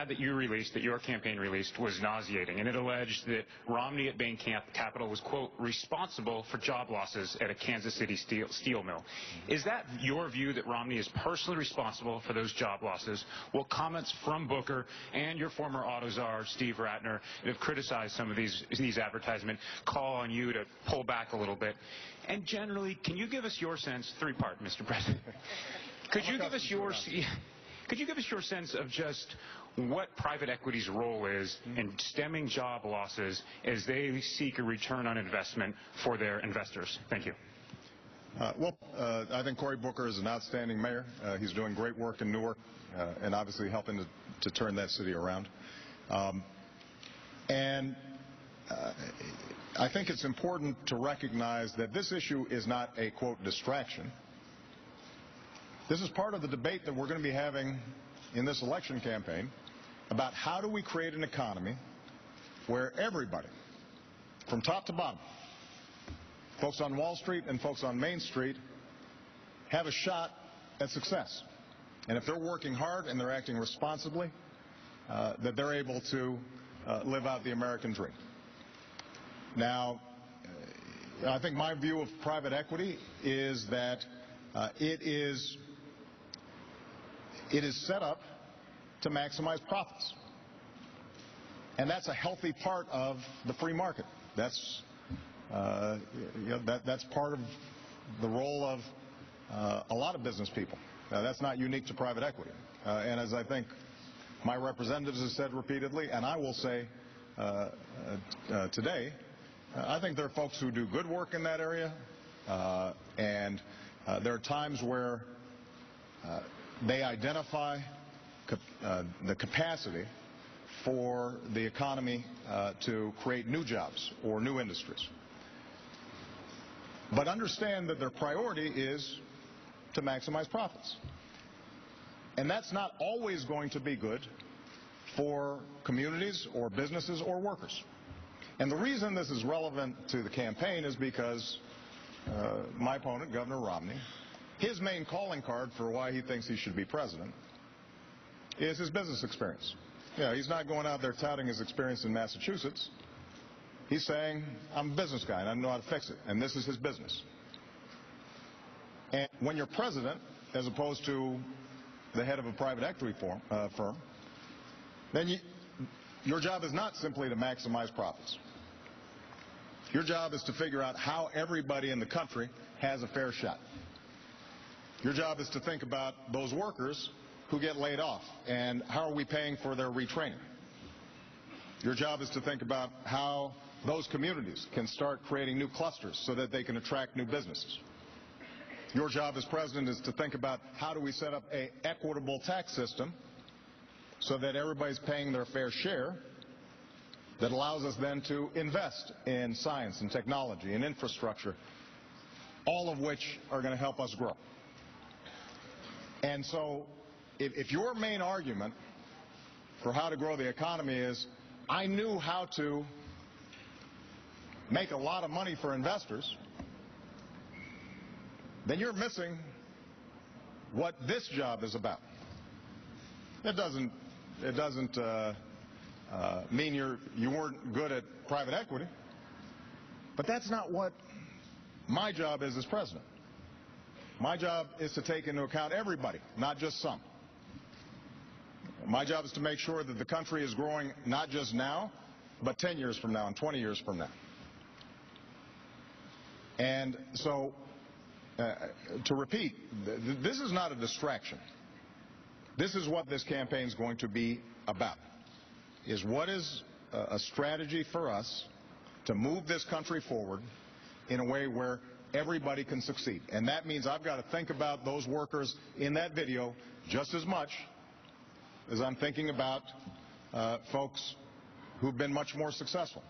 ad that you released, that your campaign released, was nauseating, and it alleged that Romney at Bain Capital was, quote, responsible for job losses at a Kansas City steel mill. Is that your view, that Romney is personally responsible for those job losses? Well, comments from Booker and your former auto czar, Steve Ratner, that have criticized some of these advertisements, call on you to pull back a little bit. And generally, can you give us your sense, three-part, Mr. President, could you give us your sense of just what private equity's role is in stemming job losses as they seek a return on investment for their investors? Thank you. I think Cory Booker is an outstanding mayor. He's doing great work in Newark and obviously helping to turn that city around. I think it's important to recognize that this issue is not a, quote, distraction. This is part of the debate that we're going to be having in this election campaign about how do we create an economy where everybody, from top to bottom, folks on Wall Street and folks on Main Street, have a shot at success. And if they're working hard and they're acting responsibly, that they're able to live out the American dream. Now, I think my view of private equity is that it is set up to maximize profits. And that's a healthy part of the free market. That's that's part of the role of a lot of business people. That's not unique to private equity. And as I think my representatives have said repeatedly, and I will say today, I think there are folks who do good work in that area, and there are times where they identify the capacity for the economy to create new jobs or new industries. But understand that their priority is to maximize profits. And that's not always going to be good for communities or businesses or workers. And the reason this is relevant to the campaign is because my opponent, Governor Romney, his main calling card for why he thinks he should be president is his business experience. He's not going out there touting his experience in Massachusetts. He's saying, I'm a business guy and I know how to fix it, and this is his business. And when you're president, as opposed to the head of a private equity firm, then your job is not simply to maximize profits. Your job is to figure out how everybody in the country has a fair shot. Your job is to think about those workers who get laid off and how are we paying for their retraining. Your job is to think about how those communities can start creating new clusters so that they can attract new businesses. Your job as president is to think about how do we set up an equitable tax system so that everybody's paying their fair share, that allows us then to invest in science and technology and infrastructure, all of which are going to help us grow. And so if your main argument for how to grow the economy is, I knew how to make a lot of money for investors, then you're missing what this job is about. It doesn't mean you weren't good at private equity, but that's not what my job is as president. My job is to take into account everybody, not just some. My job is to make sure that the country is growing not just now, but 10 years from now and 20 years from now. And so, to repeat, this is not a distraction. This is what this campaign is going to be about, is what is a strategy for us to move this country forward in a way where everybody can succeed. And that means I've got to think about those workers in that video just as much as I'm thinking about folks who've been much more successful.